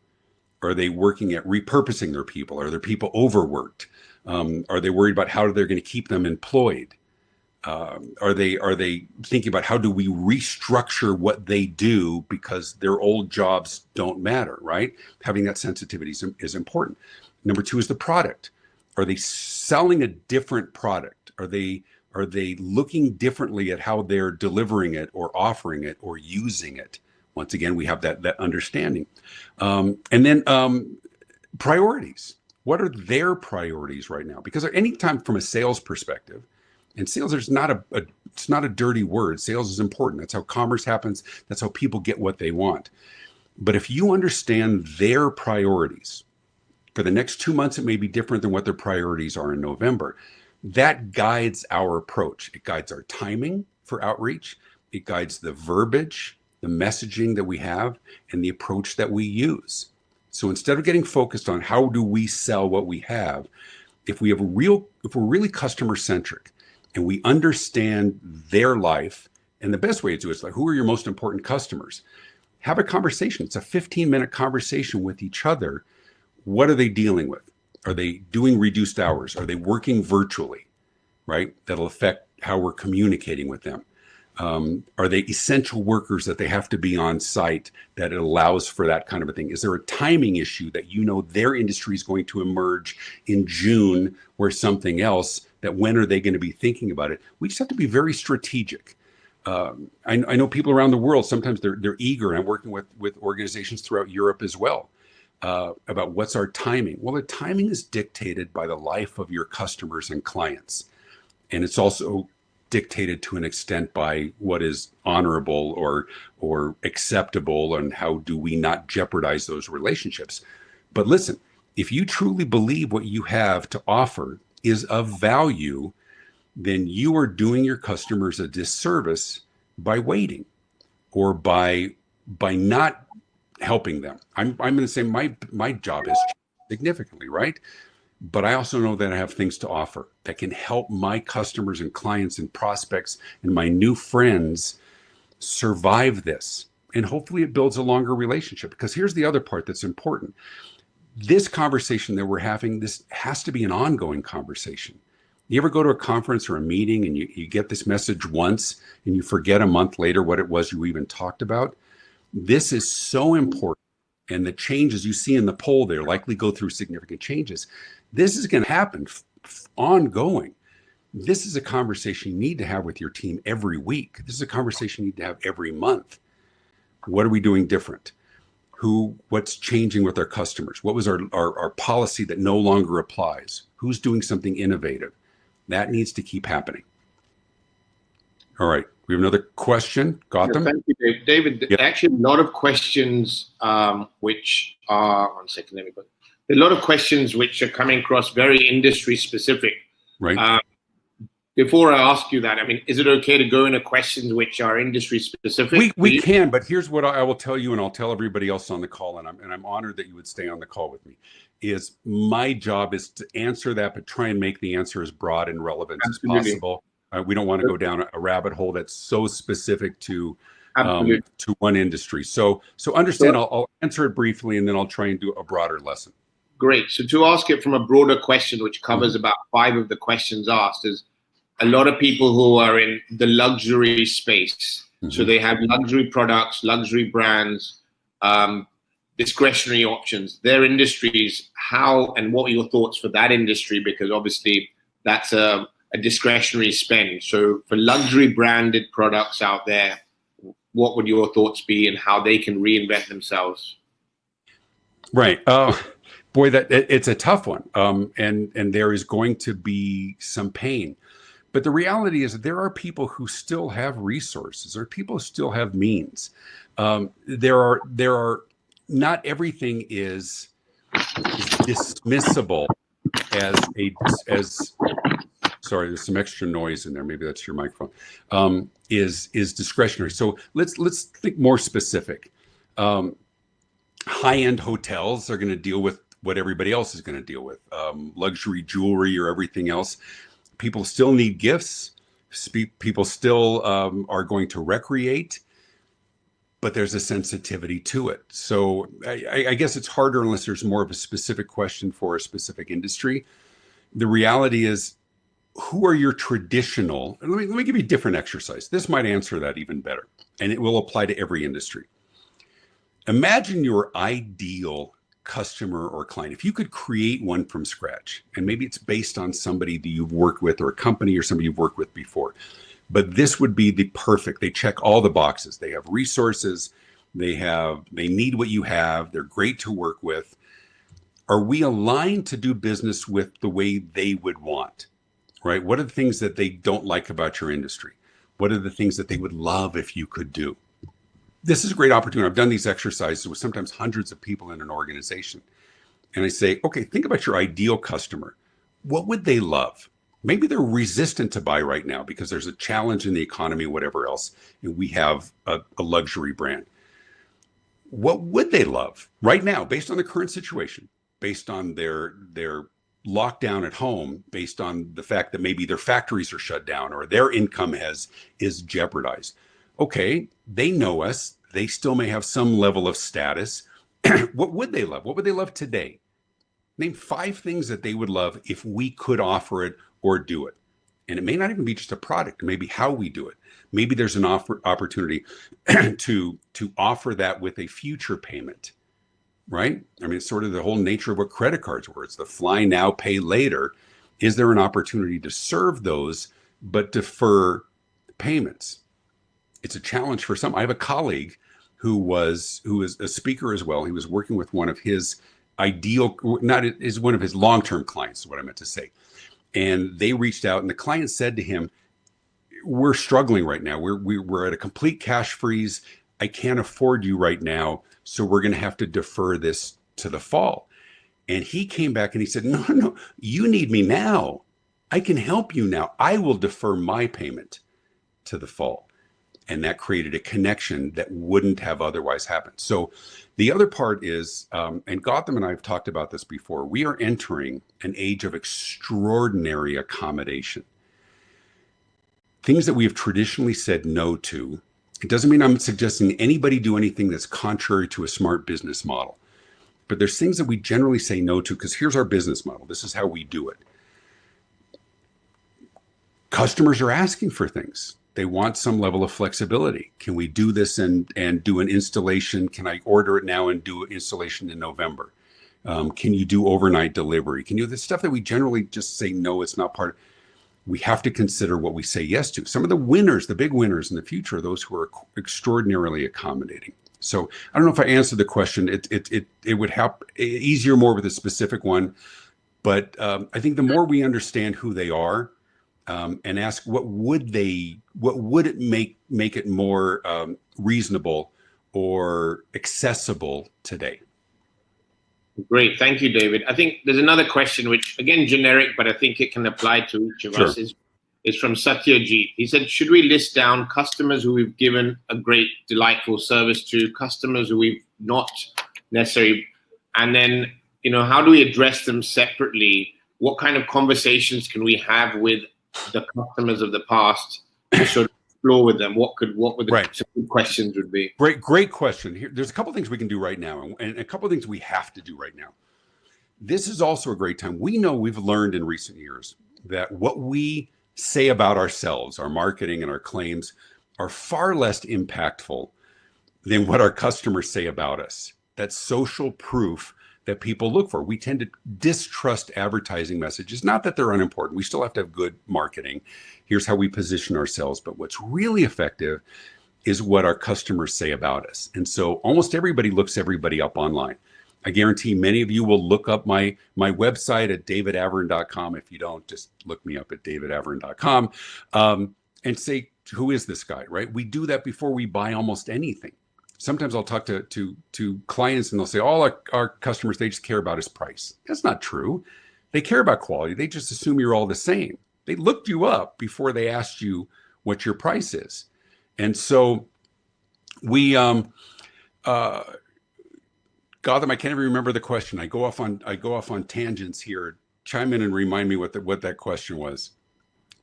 Are they working at repurposing their people? Are their people overworked? Are they worried about how they're going to keep them employed? Are they thinking about how do we restructure what they do because their old jobs don't matter, right? Having that sensitivity is important. Number 2 is the product. Are they selling a different product? Are they looking differently at how they're delivering it or offering it or using it? Once again, we have that understanding. And then priorities. What are their priorities right now? Because anytime from a sales perspective, and sales is it's not a dirty word. Sales is important. That's how commerce happens. That's how people get what they want. But if you understand their priorities, for the next 2 months, it may be different than what their priorities are in November. That guides our approach. It guides our timing for outreach. It guides the verbiage the messaging that we have, and the approach that we use. So instead of getting focused on how do we sell what we have, if we're really customer centric and we understand their life, and the best way to do it is like, who are your most important customers? Have a conversation. It's a 15-minute conversation with each other. What are they dealing with? Are they doing reduced hours? Are they working virtually, right? That'll affect how we're communicating with them. Are they essential workers that they have to be on site, that it allows for that kind of a thing? Is there a timing issue that their industry is going to emerge in June or something else, that when are they going to be thinking about it? We just have to be very strategic. I know people around the world, sometimes they're eager, and I'm working with organizations throughout Europe as well, about what's our timing. Well, the timing is dictated by the life of your customers and clients. And it's also dictated to an extent by what is honorable or acceptable, and how do we not jeopardize those relationships. But listen, if you truly believe what you have to offer is of value, then you are doing your customers a disservice by waiting or by not helping them. I'm going to say my job has changed significantly, right? But I also know that I have things to offer that can help my customers and clients and prospects and my new friends survive this. And hopefully it builds a longer relationship. Because here's the other part that's important. This conversation that we're having, this has to be an ongoing conversation. You ever go to a conference or a meeting and you get this message once and you forget a month later what it was you even talked about? This is so important. And the changes you see in the poll there likely go through significant changes. This is going to happen ongoing. This is a conversation you need to have with your team every week. This is a conversation you need to have every month. What are we doing different? What's changing with our customers? What was our policy that no longer applies? Who's doing something innovative? That needs to keep happening. All right. We have another question. Gautam? Thank you, Dave. David, Yep. actually, a lot of questions which are, one second, let me put, a lot of questions which are coming across very industry specific. Right. Before I ask you that, I mean, is it okay to go into questions which are industry specific? We can, but here's what I will tell you, and I'll tell everybody else on the call, and I'm honored that you would stay on the call with me, is my job is to answer that, but try and make the answer as broad and relevant Absolutely. as possible. We don't want to go down a rabbit hole that's so specific to one industry. So understand, I'll answer it briefly, and then I'll try and do a broader lesson. Great. So to ask it from a broader question, which covers about 5 of the questions asked, is a lot of people who are in the luxury space. So they have luxury products, luxury brands, discretionary options, their industries. How and what are your thoughts for that industry? Because obviously that's a discretionary spend. So for luxury branded products out there, what would your thoughts be, and how they can reinvent themselves? Right. Boy, it's a tough one. And there is going to be some pain. But the reality is that there are people who still have resources, or people who still have means. There are not everything is dismissible as sorry, there's some extra noise in there. Maybe that's your microphone. Is discretionary. So let's think more specific. High-end hotels are going to deal with what everybody else is going to deal with. Luxury jewelry or everything else. People still need gifts. People still are going to recreate, but there's a sensitivity to it. So I guess it's harder unless there's more of a specific question for a specific industry. The reality is, who are your traditional? Let me give you a different exercise. This might answer that even better, and it will apply to every industry. Imagine your ideal customer or client. If you could create one from scratch, and maybe it's based on somebody that you've worked with, or a company or somebody you've worked with before, but this would be the perfect. They check all the boxes. They have resources. They need what you have. They're great to work with. Are we aligned to do business with the way they would want? Right? What are the things that they don't like about your industry? What are the things that they would love if you could do? This is a great opportunity. I've done these exercises with sometimes hundreds of people in an organization. And I say, okay, think about your ideal customer. What would they love? maybe they're resistant to buy right now because there's a challenge in the economy, whatever else, and we have a luxury brand. What would they love right now, based on the current situation, based on their lockdown at home, based on the fact that maybe their factories are shut down or their income is jeopardized? Okay, they know us. They still may have some level of status. What would they love? What would they love today? Name 5 things that they would love if we could offer it or do it. And it may not even be just a product, maybe how we do it. Maybe there's an opportunity to offer that with a future payment, right? I mean, it's sort of the whole nature of what credit cards were. It's the fly now, pay later. Is there an opportunity to serve those, but defer payments? It's a challenge for some. I have a colleague who is a speaker as well. He was working with one of his one of his long-term clients, is what I meant to say. And they reached out and the client said to him, we're struggling right now. We're at a complete cash freeze. I can't afford you right now. So we're going to have to defer this to the fall. And he came back and he said, no, you need me now. I can help you now. I will defer my payment to the fall. And that created a connection that wouldn't have otherwise happened. So the other part is, and Gautam and I have talked about this before, we are entering an age of extraordinary accommodation. Things that we have traditionally said no to. It doesn't mean I'm suggesting anybody do anything that's contrary to a smart business model. But there's things that we generally say no to because here's our business model. This is how we do it. Customers are asking for things. They want some level of flexibility. Can we do this and do an installation? Can I order it now and do installation in November? Can you do overnight delivery? Can you do the stuff that we generally just say no, it's not part of? We have to consider what we say yes to. Some of the winners, the big winners in the future, are those who are extraordinarily accommodating. So I don't know if I answered the question. It would help easier more with a specific one, but I think the more we understand who they are, and ask what would it make it more reasonable or accessible today. Great, thank you, David. I think there's another question which, again, generic, but I think it can apply to each of us. Is from Satyajit. He said, should we list down customers who we've given a great, delightful service to, customers who we've not necessarily, and then, how do we address them separately? What kind of conversations can we have with the customers of the past to sort of explore with them? What would the questions would be? Great question. Here, there's a couple things we can do right now, and a couple of things we have to do right now. This is also a great time. We know we've learned in recent years that what we say about ourselves, our marketing and our claims, are far less impactful than what our customers say about us. That's social proof that people look for. We tend to distrust advertising messages. Not that they're unimportant. We still have to have good marketing. Here's how we position ourselves. But what's really effective is what our customers say about us. And so almost everybody looks everybody up online. I guarantee many of you will look up my website at davidavern.com. If you don't, just look me up at davidavern.com and say, who is this guy, right? We do that before we buy almost anything. Sometimes I'll talk to clients and they'll say, all our customers, they just care about is price. That's not true. They care about quality. They just assume you're all the same. They looked you up before they asked you what your price is. And so we, Gautam, I can't even remember the question. I go off on tangents here. Chime in and remind me what that question was.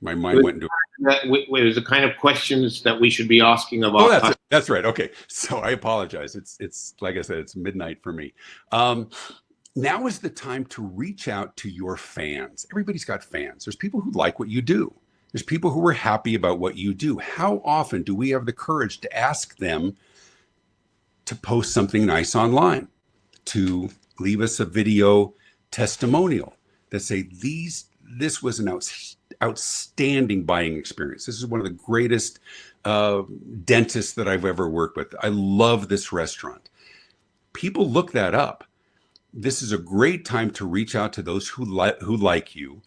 My mind went into it was the kind of questions that we should be asking of our customers. That's right. Okay, so I apologize. It's like I said, it's midnight for me. Now is the time to reach out to your fans. Everybody's got fans. There's people who like what you do. There's people who are happy about what you do. How often do we have the courage to ask them to post something nice online, to leave us a video testimonial that say this was an outstanding buying experience. This is one of the greatest dentists that I've ever worked with. I love this restaurant. People look that up. This is a great time to reach out to those who like you.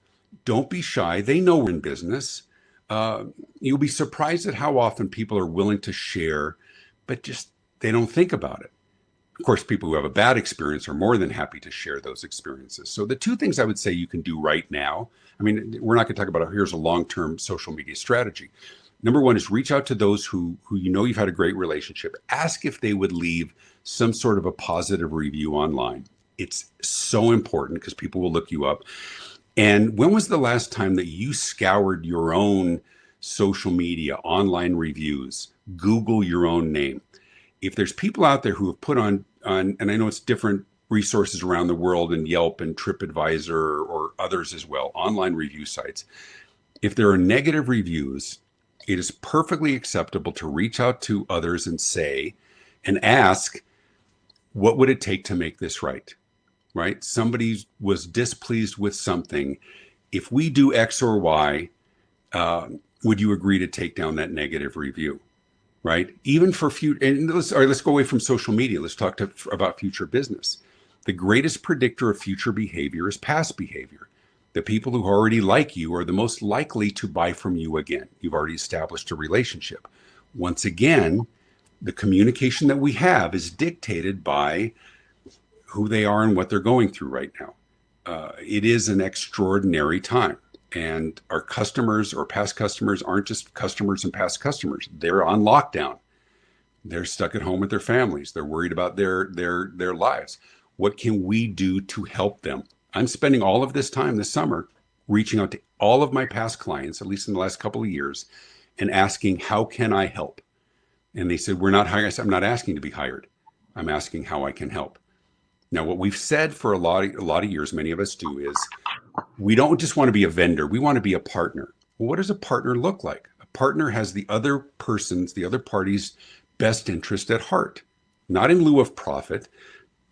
Don't be shy. They know we're in business. You'll be surprised at how often people are willing to share, but just they don't think about it. Of course, people who have a bad experience are more than happy to share those experiences. So the two things I would say you can do right now, I mean, we're not going to talk about here's a long-term social media strategy. Number one is reach out to those who you know you've had a great relationship. Ask if they would leave some sort of a positive review online. It's so important because people will look you up. And when was the last time that you scoured your own social media, online reviews, Google your own name? If there's people out there who have put on, and I know it's different resources around the world and Yelp and TripAdvisor or others as well, online review sites. If there are negative reviews, it is perfectly acceptable to reach out to others and say, and ask, what would it take to make this right? Right? Somebody was displeased with something. If we do X or Y, would you agree to take down that negative review? Right? Even for future, and let's go away from social media. Let's talk about future business. The greatest predictor of future behavior is past behavior. The people who already like you are the most likely to buy from you again. You've already established a relationship. Once again, the communication that we have is dictated by who they are and what they're going through right now. It is an extraordinary time. And our customers or past customers aren't just customers and past customers. They're on lockdown. They're stuck at home with their families. They're worried about their lives. What can we do to help them? I'm spending all of this time this summer reaching out to all of my past clients, at least in the last couple of years, and asking, how can I help? And they said, we're not hiring. I said, I'm not asking to be hired. I'm asking how I can help. Now, what we've said for a lot of years, many of us do, is we don't just want to be a vendor. We want to be a partner. Well, what does a partner look like? A partner has the other person's, the other party's best interest at heart, not in lieu of profit,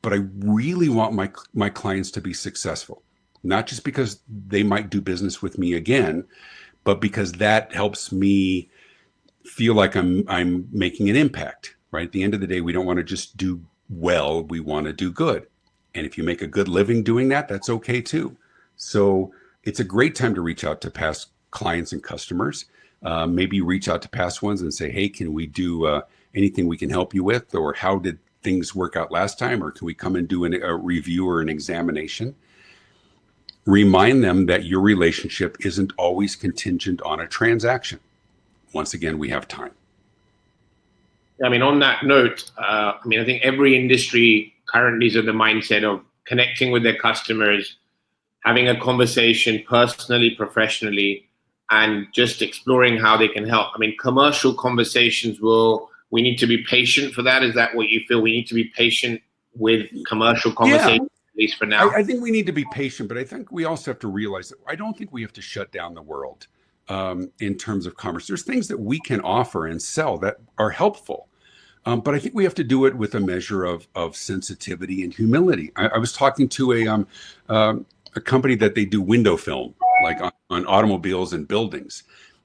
but I really want my clients to be successful, not just because they might do business with me again, but because that helps me feel like I'm making an impact, right? At the end of the day, we don't want to just do well, we want to do good. And if you make a good living doing that, that's okay too. So it's a great time to reach out to past clients and customers. Maybe reach out to past ones and say, hey, can we do anything we can help you with? Or how did things work out last time? Or can we come and do a review or an examination? Remind them that your relationship isn't always contingent on a transaction. Once again, we have time. I mean, on that note, I think every industry currently is in the mindset of connecting with their customers, having a conversation personally, professionally, and just exploring how they can help. I mean, commercial conversations we need to be patient for that. Is that what you feel? We need to be patient with commercial conversations, at least for now? I think we need to be patient, but I think we also have to realize that I don't think we have to shut down the world in terms of commerce. There's things that we can offer and sell that are helpful. But I think we have to do it with a measure of sensitivity and humility. I was talking to a company that they do window film, like on automobiles and buildings.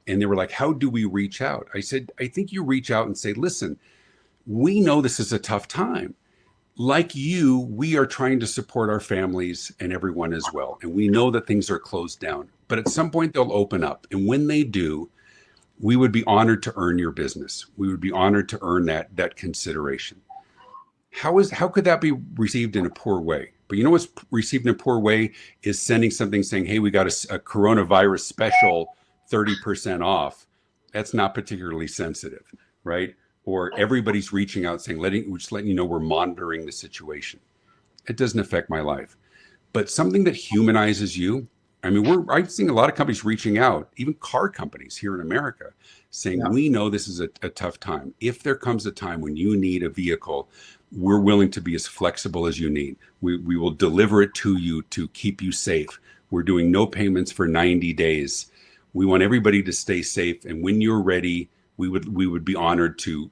And they were like, how do we reach out? I said, I think you reach out and say, listen, we know this is a tough time. Like you, we are trying to support our families and everyone as well. And we know that things are closed down. But at some point, they'll open up. And when they do, we would be honored to earn your business. We would be honored to earn that consideration. How could that be received in a poor way? But you know what's received in a poor way is sending something saying, hey, we got a coronavirus special 30% off. That's not particularly sensitive, right? Or everybody's reaching out saying, just letting you know we're monitoring the situation. It doesn't affect my life. But something that humanizes you, I mean, I'm seeing a lot of companies reaching out, even car companies here in America, saying, we know this is a tough time. If there comes a time when you need a vehicle, we're willing to be as flexible as you need. We will deliver it to you to keep you safe. We're doing no payments for 90 days. We want everybody to stay safe. And when you're ready, we would be honored to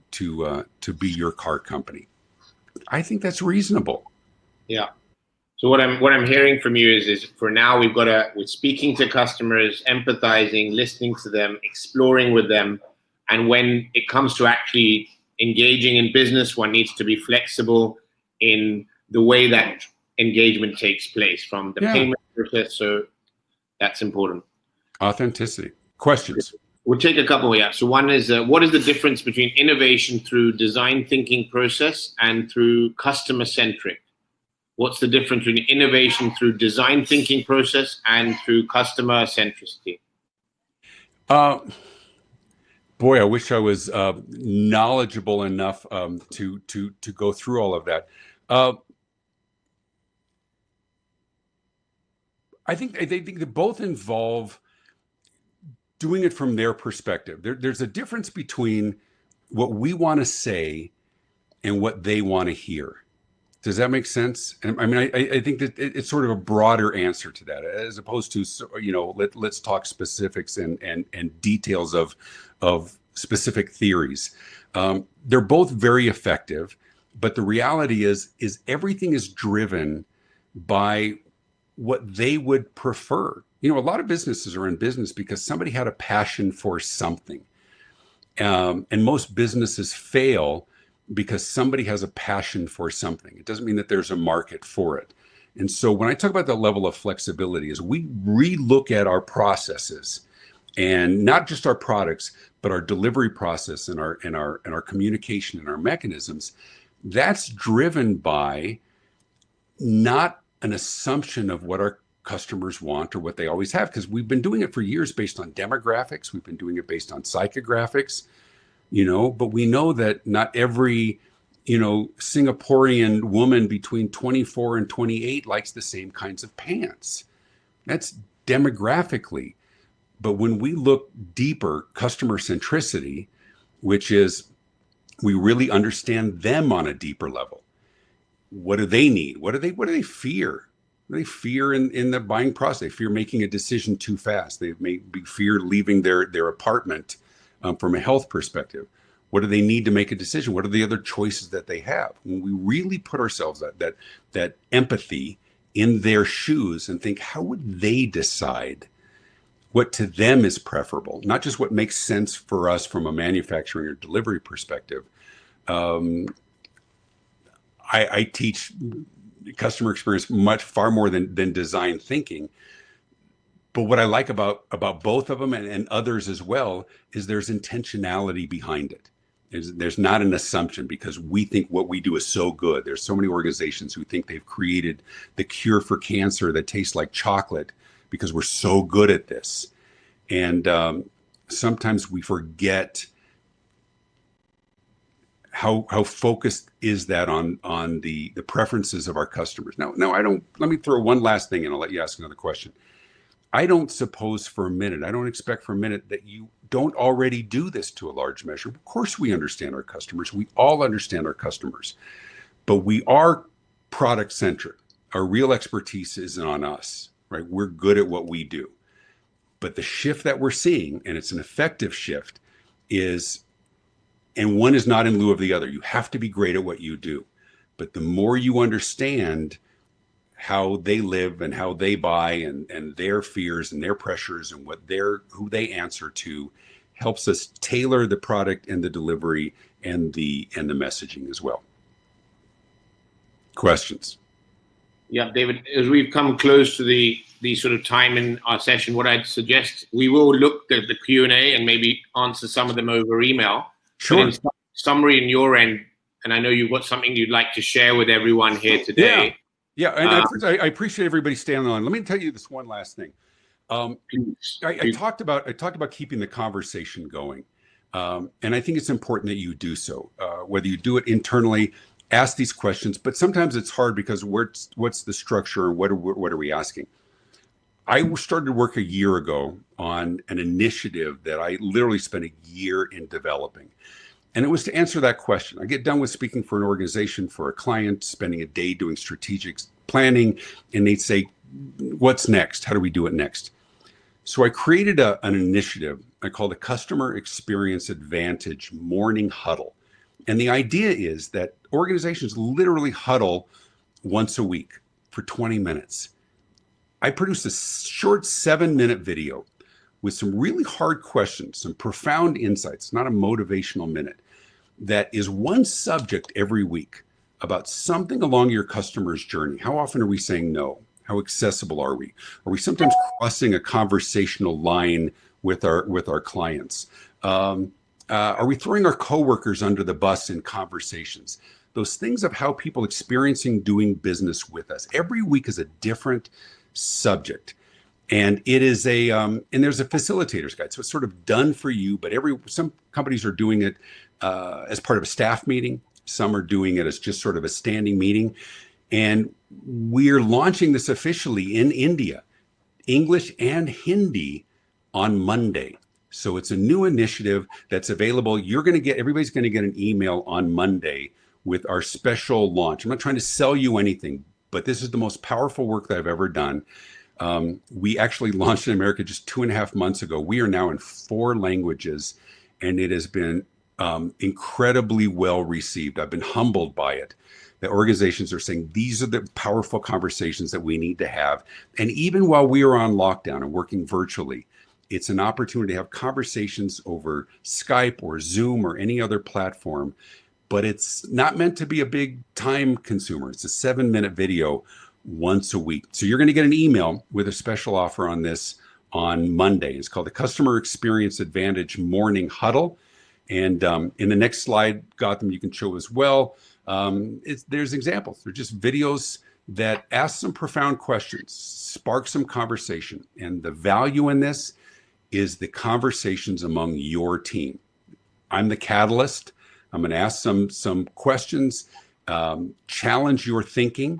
be your car company. I think that's reasonable. Yeah. So what I'm hearing from you is for now we're speaking to customers, empathizing, listening to them, exploring with them, and when it comes to actually engaging in business, one needs to be flexible in the way that engagement takes place from the payment process. So that's important. Authenticity. Questions? We'll take a couple. Yeah. So one is, what is the difference between innovation through design thinking process and through customer centric? What's the difference between innovation through design thinking process and through customer centricity? Boy, I wish I was knowledgeable enough to go through all of that. I think they both involve doing it from their perspective. There's a difference between what we want to say and what they want to hear. Does that make sense? And I mean, I think that it's sort of a broader answer to that, as opposed to, let's talk specifics and details of specific theories. They're both very effective, but the reality is everything is driven by what they would prefer. A lot of businesses are in business because somebody had a passion for something. And most businesses fail because somebody has a passion for something. It doesn't mean that there's a market for it. And so when I talk about that level of flexibility, is we relook at our processes, and not just our products, but our delivery process and our communication and our mechanisms. That's driven by not an assumption of what our customers want or what they always have, because we've been doing it for years based on demographics. We've been doing it based on psychographics, but we know that not every, Singaporean woman between 24 and 28 likes the same kinds of pants. That's demographically. But when we look deeper, customer centricity, which is we really understand them on a deeper level. What do they need? What do they fear? They fear in the buying process. They fear making a decision too fast. They may fear leaving their apartment from a health perspective. What do they need to make a decision? What are the other choices that they have? When we really put ourselves that empathy in their shoes and think, how would they decide what to them is preferable? Not just what makes sense for us from a manufacturing or delivery perspective. I teach customer experience far more than design thinking. But what I like about both of them and others as well is there's intentionality behind it. There's not an assumption because we think what we do is so good. There's so many organizations who think they've created the cure for cancer that tastes like chocolate because we're so good at this. And sometimes we forget how focused is that on the preferences of our customers. Now, let me throw one last thing and I'll let you ask another question. I don't suppose for a minute, I don't expect for a minute that you don't already do this to a large measure. Of course, we understand our customers. We all understand our customers, but we are product centric. Our real expertise is on us, right? We're good at what we do. But the shift that we're seeing, and it's an effective shift, and one is not in lieu of the other. You have to be great at what you do. But the more you understand how they live and how they buy and their fears and their pressures and who they answer to, helps us tailor the product and the delivery and the messaging as well. Questions? Yeah, David, as we've come close to the sort of time in our session, what I'd suggest, we will look at the Q&A and maybe answer some of them over email. Sure. But in summary in your end, and I know you've got something you'd like to share with everyone here today. Yeah, and I appreciate everybody staying on the line. Let me tell you this one last thing. I talked about keeping the conversation going, and I think it's important that you do so. Whether you do it internally, ask these questions, but sometimes it's hard because what's the structure and what are we asking? I started work a year ago on an initiative that I literally spent a year in developing. And it was to answer that question. I get done with speaking for an organization, for a client, spending a day doing strategic planning, and they'd say, what's next? How do we do it next? So I created an initiative I called a Customer Experience Advantage Morning Huddle. And the idea is that organizations literally huddle once a week for 20 minutes. I produced a short 7-minute video with some really hard questions, some profound insights, not a motivational minute, that is one subject every week about something along your customer's journey. How often are we saying no? How accessible are we? Are we sometimes crossing a conversational line with our clients. Are we throwing our coworkers under the bus in conversations? Those things of how people experiencing doing business with us. Every week is a different subject. And it is and there's a facilitator's guide. So it's sort of done for you, but some companies are doing it as part of a staff meeting. Some are doing it as just sort of a standing meeting. And we're launching this officially in India, English and Hindi on Monday. So it's a new initiative that's available. Everybody's going to get an email on Monday with our special launch. I'm not trying to sell you anything, but this is the most powerful work that I've ever done. We actually launched in America just 2.5 months ago. We are now in 4 languages, and it has been incredibly well received. I've been humbled by it. The organizations are saying these are the powerful conversations that we need to have. And even while we are on lockdown and working virtually, it's an opportunity to have conversations over Skype or Zoom or any other platform, but it's not meant to be a big time consumer. It's a 7-minute video once a week. So you're going to get an email with a special offer on this on Monday. It's called the Customer Experience Advantage Morning Huddle. And in the next slide, Gotham, you can show as well. There's examples. They're just videos that ask some profound questions, spark some conversation. And the value in this is the conversations among your team. I'm the catalyst. I'm going to ask some questions, challenge your thinking,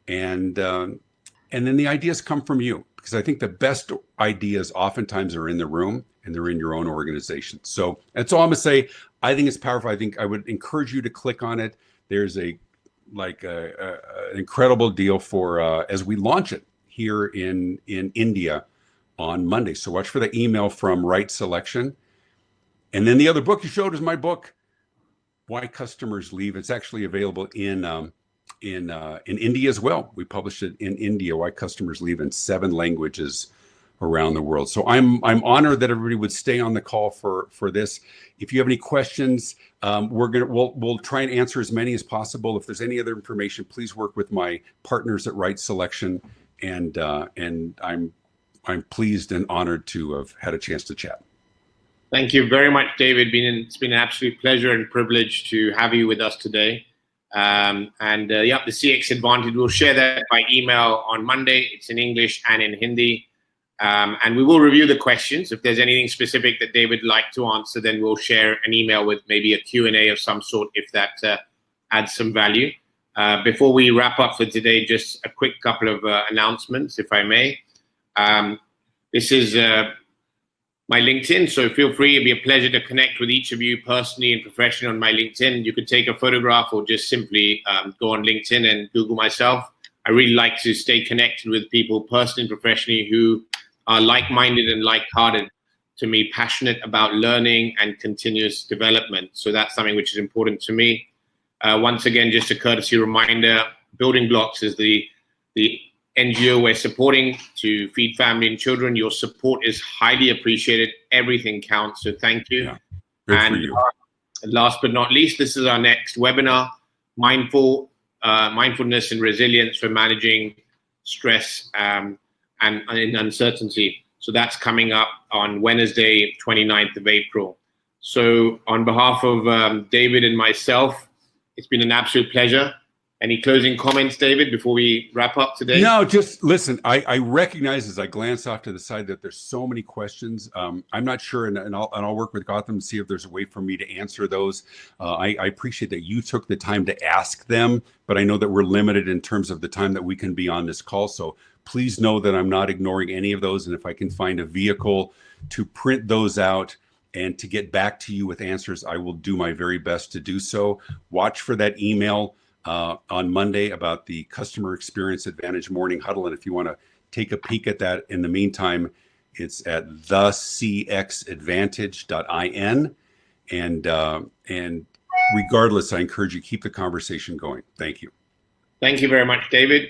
and then the ideas come from you, because I think the best ideas oftentimes are in the room and they're in your own organization. So that's all I'm gonna say. I think it's powerful. I think I would encourage you to click on it. There's an incredible deal for as we launch it here in India on Monday. So watch for the email from Right Selection. And then the other book you showed is my book, Why Customers Leave. It's actually available in India as well. We published it in India, Why Customers Leave, in 7 languages around the world. So I'm honored that everybody would stay on the call for this. If you have any questions, we'll try and answer as many as possible. If there's any other information, please work with my partners at Right Selection. And I'm pleased and honored to have had a chance to chat. Thank you very much, David. It's been an absolute pleasure and privilege to have you with us today. The CX Advantage, we'll share that by email on Monday. It's in English and in Hindi. And we will review the questions. If there's anything specific that David would like to answer, then we'll share an email with maybe a Q&A of some sort if that adds some value. Before we wrap up for today, just a quick couple of announcements, if I may. This is my LinkedIn, so feel free. It'd be a pleasure to connect with each of you personally and professionally on my LinkedIn. You could take a photograph or just simply go on LinkedIn and Google myself. I really like to stay connected with people personally and professionally who are like-minded and like-hearted to me, passionate about learning and continuous development. So that's something which is important to me. Once again, just a courtesy reminder, Building Blocks is the NGO we're supporting to feed family and children. Your support is highly appreciated. Everything counts, so thank you. Yeah, good for you. Last but not least, this is our next webinar, Mindfulness and Resilience for Managing Stress and Uncertainty. So that's coming up on Wednesday, 29th of April. So on behalf of David and myself, it's been an absolute pleasure. Any closing comments, David, before we wrap up today? No, just listen, I recognize as I glance off to the side that there's so many questions. I'm not sure, and I'll work with Gotham to see if there's a way for me to answer those. I appreciate that you took the time to ask them, but I know that we're limited in terms of the time that we can be on this call. So please know that I'm not ignoring any of those. And if I can find a vehicle to print those out and to get back to you with answers, I will do my very best to do so. Watch for that email on Monday about the Customer Experience Advantage Morning Huddle. And if you want to take a peek at that in the meantime, it's at thecxadvantage.in. And regardless, I encourage you to keep the conversation going. Thank you. Thank you very much, David.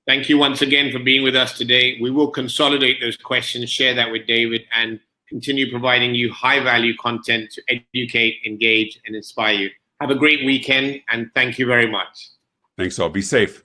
Thank you once again for being with us today. We will consolidate those questions, share that with David, and continue providing you high-value content to educate, engage, and inspire you. Have a great weekend, and thank you very much. Thanks all. Be safe.